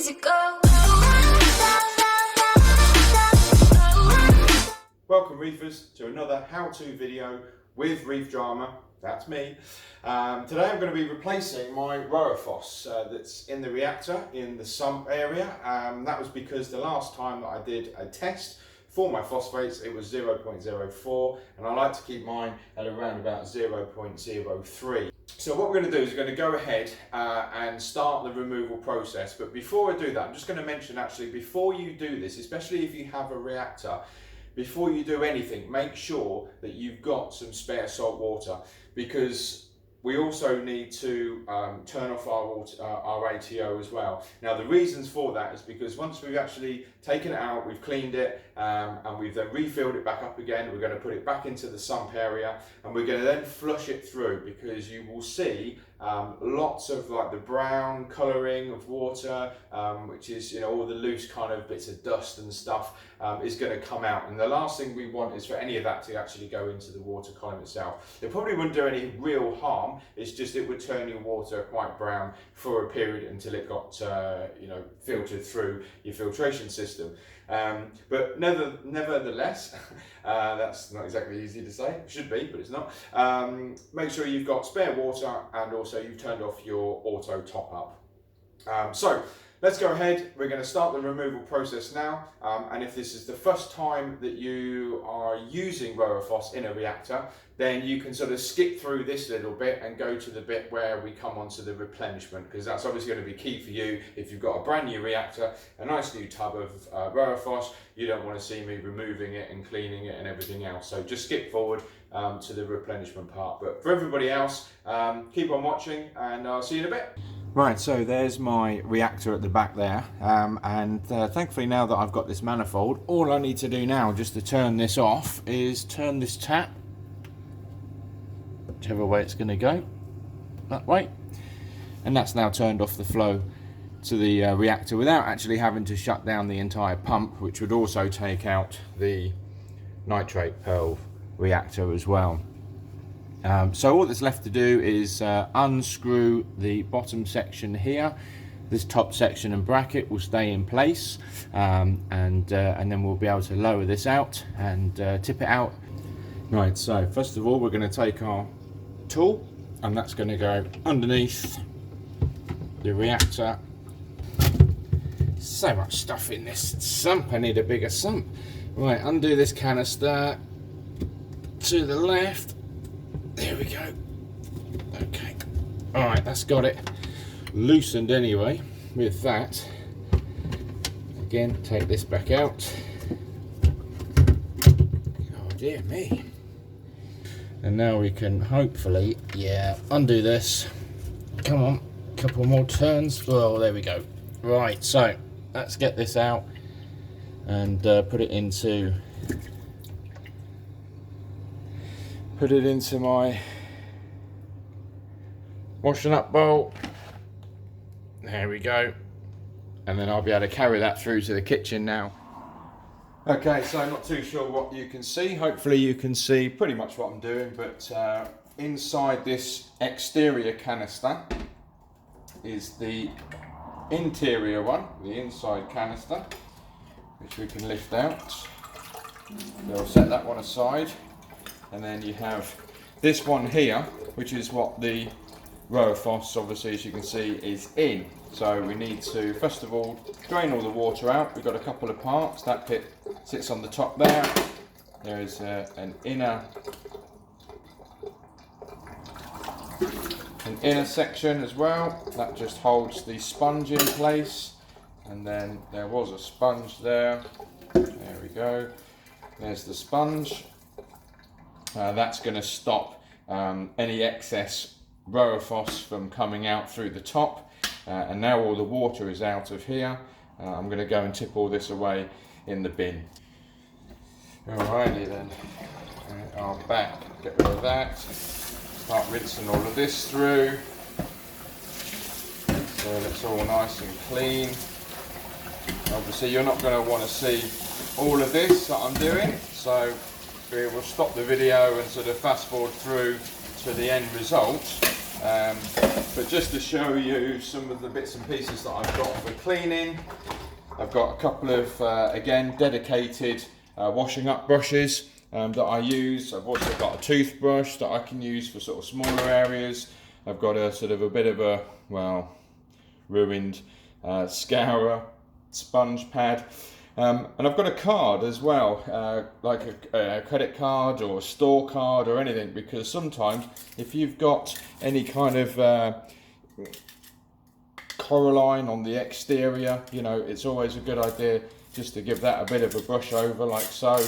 music go. Welcome Reefers to another how-to video with Reef Drama. That's me. Today I'm going to be replacing my Rowaphos that's in the reactor in the sump area. That was because the last time that I did a test for my phosphates it was 0.04 and I like to keep mine at around about 0.03. So what we're going to do is we're going to go ahead and start the removal process, but before I do that I'm just going to mention actually before you do this, especially if you have a reactor, before you do anything, make sure that you've got some spare salt water, because we also need to turn off our ATO as well. Now the reasons for that is because once we've actually taken it out, we've cleaned it and we've then refilled it back up again, we're going to put it back into the sump area and we're going to then flush it through, because you will see lots of like the brown colouring of water, which is, you know, all the loose kind of bits of dust and stuff is going to come out, and the last thing we want is for any of that to actually go into the water column itself. It probably wouldn't do any real harm, it's just it would turn your water quite brown for a period until it got you know, filtered through your filtration system. But nevertheless, that's not exactly easy to say. It should be, but it's not. Make sure you've got spare water and also you've turned off your auto top up. So let's go ahead. We're going to start the removal process now. And if this is the first time that you are using Rowaphos in a reactor, then you can sort of skip through this little bit and go to the bit where we come onto the replenishment, because that's obviously going to be key for you. If you've got a brand new reactor, a nice new tub of Rowaphos, you don't want to see me removing it and cleaning it and everything else. So just skip forward to the replenishment part. But for everybody else, keep on watching and I'll see you in a bit. Right, so there's my reactor at the back there, and thankfully now that I've got this manifold, all I need to do now just to turn this off is turn this tap, whichever way it's going to go, that way, and that's now turned off the flow to the reactor without actually having to shut down the entire pump, which would also take out the nitrate pearl reactor as well. So all that's left to do is unscrew the bottom section here. This top section and bracket will stay in place, and then we'll be able to lower this out and tip it out. Right, so first of all we're going to take our tool and that's going to go underneath the reactor. So much stuff in this sump, I need a bigger sump. Right, undo this canister to the left. There we go. Okay. Alright, that's got it loosened anyway. With that, again, take this back out. Oh dear me. And now we can hopefully, yeah, undo this. Come on, a couple more turns. Oh, there we go. Right, so let's get this out and put it into my washing up bowl. There we go, and then I'll be able to carry that through to the kitchen now. Okay, so I'm not too sure what you can see. Hopefully you can see pretty much what I'm doing, but inside this exterior canister is the interior one, the inside canister, which we can lift out. So I'll set that one aside. And then you have this one here, which is what the Rowaphos, obviously, as you can see, is in. So we need to, first of all, drain all the water out. We've got a couple of parts. That bit sits on the top there. There is an inner section as well. That just holds the sponge in place. And then there was a sponge there. There we go. There's the sponge. That's going to stop any excess Rowaphos from coming out through the top, and now all the water is out of here. I'm going to go and tip all this away in the bin. Alrighty then, our back, get rid of that, start rinsing all of this through, so it's all nice and clean. Obviously you're not going to want to see all of this that I'm doing, so we will stop the video and sort of fast forward through to the end result. But just to show you some of the bits and pieces that I've got for cleaning, I've got a couple of, again, dedicated washing up brushes that I use. I've also got a toothbrush that I can use for sort of smaller areas. I've got a sort of a bit of a, well, ruined scourer sponge pad. And I've got a card as well, like a credit card or a store card or anything, because sometimes if you've got any kind of coralline on the exterior, you know, it's always a good idea just to give that a bit of a brush over like so.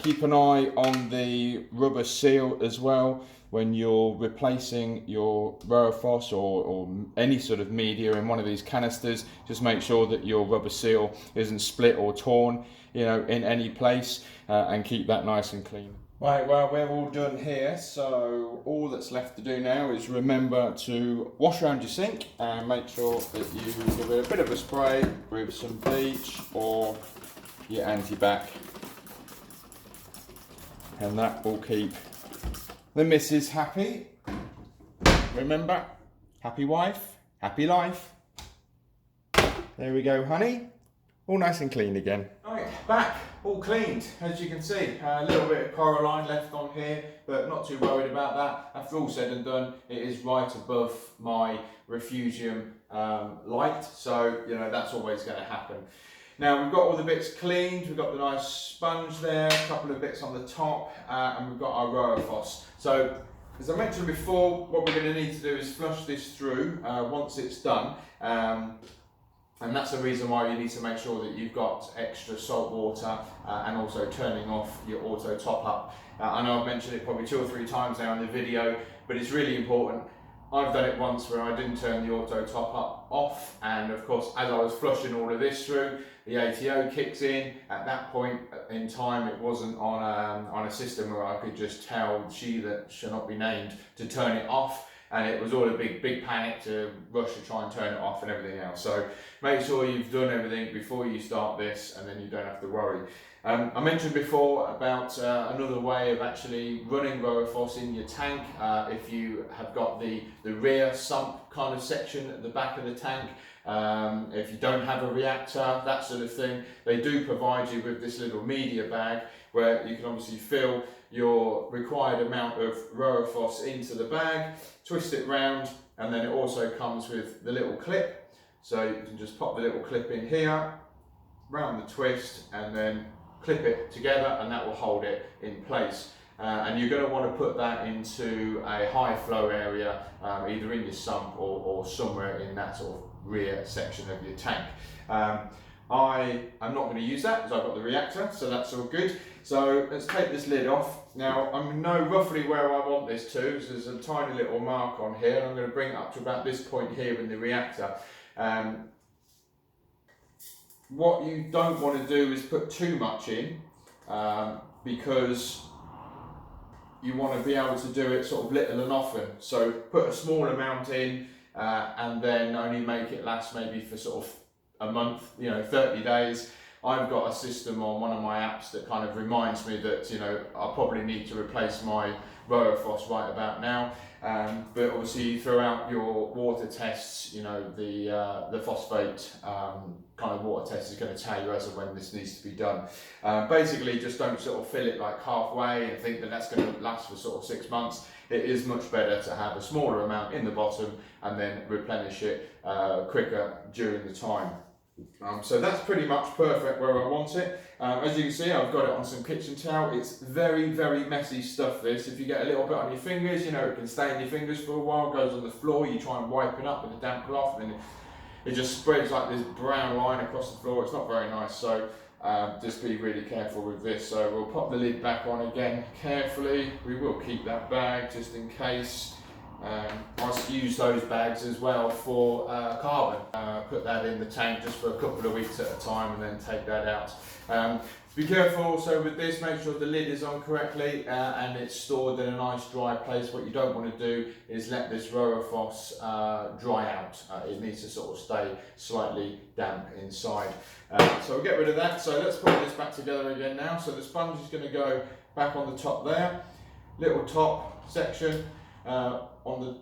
Keep an eye on the rubber seal as well when you're replacing your Rowaphos or any sort of media in one of these canisters. Just make sure that your rubber seal isn't split or torn, you know, in any place, and keep that nice and clean. Right, well, we're all done here, so all that's left to do now is remember to wash around your sink and make sure that you give it a bit of a spray with some bleach or your anti-bac, and that will keep the missus happy. Remember, happy wife, happy life. There we go, honey. All nice and clean again. Right, back, all cleaned, as you can see. A little bit of coralline left on here, but not too worried about that. After all said and done, it is right above my refugium light, so you know that's always going to happen. Now we've got all the bits cleaned, we've got the nice sponge there, a couple of bits on the top, and we've got our Rowaphos. So, as I mentioned before, what we're going to need to do is flush this through once it's done. And that's the reason why you need to make sure that you've got extra salt water and also turning off your auto top up. I know I've mentioned it probably 2 or 3 times now in the video, but it's really important. I've done it once where I didn't turn the auto top up off, and of course as I was flushing all of this through, the ATO kicks in. At that point in time it wasn't on a system where I could just tell she that shall not be named to turn it off, and it was all a big panic to rush to try and turn it off and everything else. So make sure you've done everything before you start this, and then you don't have to worry. I mentioned before about another way of actually running Rowaphos in your tank. If you have got the rear sump kind of section at the back of the tank, if you don't have a reactor, that sort of thing, they do provide you with this little media bag where you can obviously fill your required amount of Rowaphos into the bag, twist it round, and then it also comes with the little clip. So you can just pop the little clip in here, round the twist, and then clip it together, and that will hold it in place. And you're going to want to put that into a high flow area, either in your sump or somewhere in that sort of rear section of your tank. I am not going to use that because I've got the reactor, so that's all good. So let's take this lid off. Now I know roughly where I want this to, so there's a tiny little mark on here, and I'm going to bring it up to about this point here in the reactor. What you don't want to do is put too much in, because you want to be able to do it sort of little and often. So put a small amount in, and then only make it last maybe for sort of a month, you know, 30 days. I've got a system on one of my apps that kind of reminds me that, you know, I probably need to replace my Rowaphos right about now. But obviously throughout your water tests, you know, the phosphate kind of water test is going to tell you as and when this needs to be done. Basically just don't sort of fill it like halfway and think that that's going to last for sort of 6 months. It is much better to have a smaller amount in the bottom and then replenish it quicker during the time. So that's pretty much perfect where I want it. As you can see, I've got it on some kitchen towel. It's very messy stuff, this. If you get a little bit on your fingers, you know, it can stay in your fingers for a while, goes on the floor, you try and wipe it up with a damp cloth, and then it just spreads like this brown line across the floor. It's not very nice, so just be really careful with this. So we'll pop the lid back on again carefully. We will keep that bag just in case. I use those bags as well for carbon. Put that in the tank just for a couple of weeks at a time and then take that out. Be careful also with this, make sure the lid is on correctly and it's stored in a nice dry place. What you don't want to do is let this Rowaphos dry out. It needs to sort of stay slightly damp inside. So we'll get rid of that. So let's put this back together again now. So the sponge is going to go back on the top there. Little top section. On the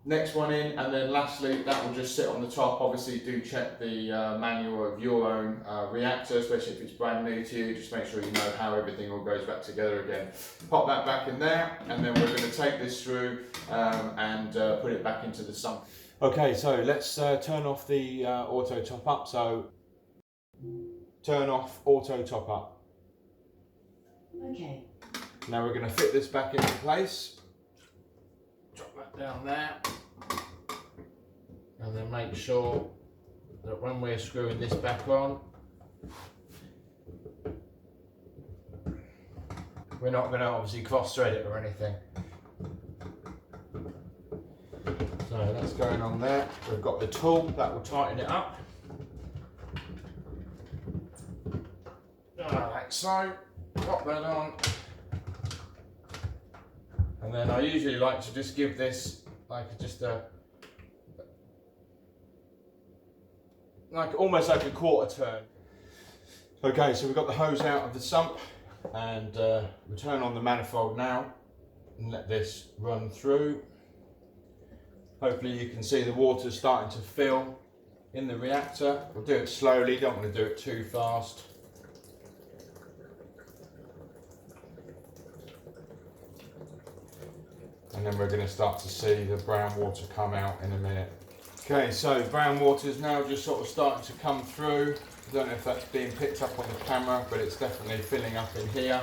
Next one in, and then lastly that will just sit on the top. Obviously do check the manual of your own reactor, especially if it's brand new to you. Just make sure you know how everything all goes back together again. Pop that back in there, and then we're going to take this through and put it back into the sump. Okay, so let's turn off the auto top up. So turn off auto top up. Okay. Now we're going to fit this back into place. Drop that down there, and then make sure that when we're screwing this back on, we're not going to obviously cross thread it or anything. So that's going on there. We've got the tool that will tighten it up. Like so. Pop that on. And then I usually like to just give this almost like a quarter turn. Okay, so we've got the hose out of the sump, and we turn on the manifold now and let this run through. Hopefully you can see the water starting to fill in the reactor. We'll do it slowly, don't want to do it too fast. And then we're going to start to see the brown water come out in a minute. Okay, so brown water is now just sort of starting to come through. I don't know if that's being picked up on the camera, but it's definitely filling up in here.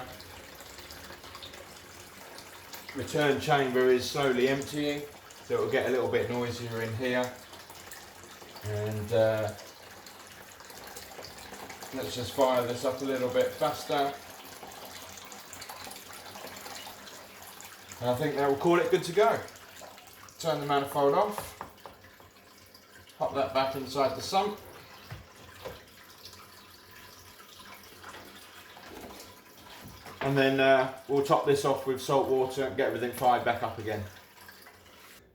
Return chamber is slowly emptying, so it will get a little bit noisier in here. And let's just fire this up a little bit faster. And I think that will call it good to go. Turn the manifold off, pop that back inside the sump. And then we'll top this off with salt water and get everything fired back up again.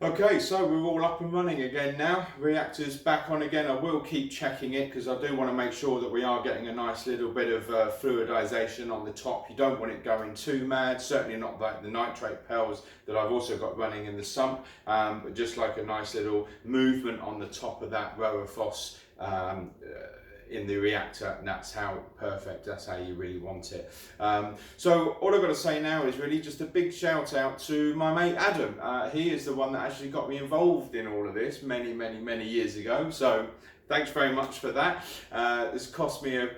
Okay, so we're all up and running again now. Reactor's back on again. I will keep checking it because I do want to make sure that we are getting a nice little bit of fluidization on the top. You don't want it going too mad, certainly not like the nitrate pels that I've also got running in the sump, but just like a nice little movement on the top of that Rowaphos in the reactor, and that's how perfect, that's how you really want it. So all I've got to say now is really just a big shout out to my mate Adam. He is the one that actually got me involved in all of this many years ago, so thanks very much for that. This cost me a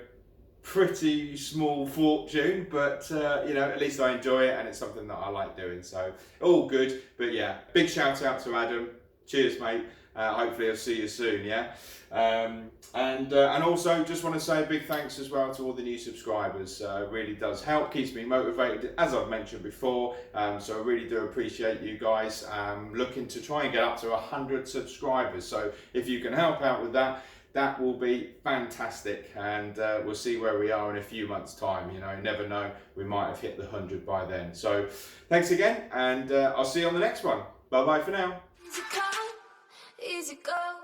pretty small fortune, but you know, at least I enjoy it and it's something that I like doing, so all good. But yeah, big shout out to Adam. Cheers mate. Hopefully I'll see you soon, yeah? And also just want to say a big thanks as well to all the new subscribers. It really does help, keeps me motivated, as I've mentioned before, so I really do appreciate you guys. Looking to try and get up to 100 subscribers, so if you can help out with that, that will be fantastic, and we'll see where we are in a few months' time. You know, never know, we might have hit the 100 by then. So thanks again, and I'll see you on the next one. Bye bye for now. Easy come, easy go.